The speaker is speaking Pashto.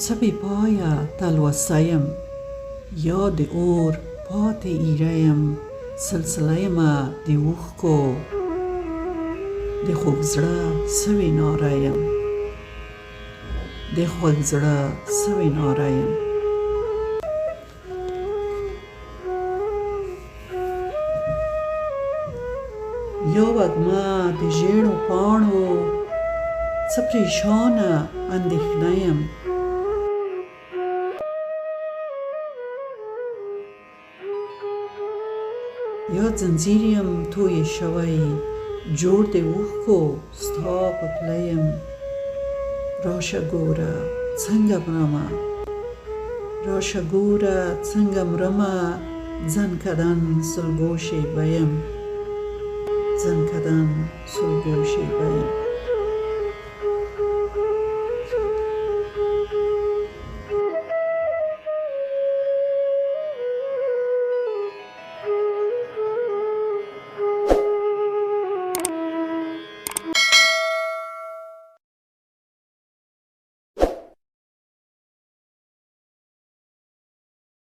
څه بې پایه تلوسه یم، یا د اور پاتې ایره یم، سلسله یمه د اوښکو د خوږ زړه سوې ناره یم، د خوږ زړه سوې ناره یم. یا وږمه د ژیړو پاڼو څه پریشانه اندېښنه یم، یا ځنځیر یم توی شوی جوړ د اوښکو ستا په پله یم. راشه ګوره څنګه مرمه، راشه ګوره څنګه مرمه، ځنکدن سلګو شیبه یم، ځنکدن سلګو شیبه یم.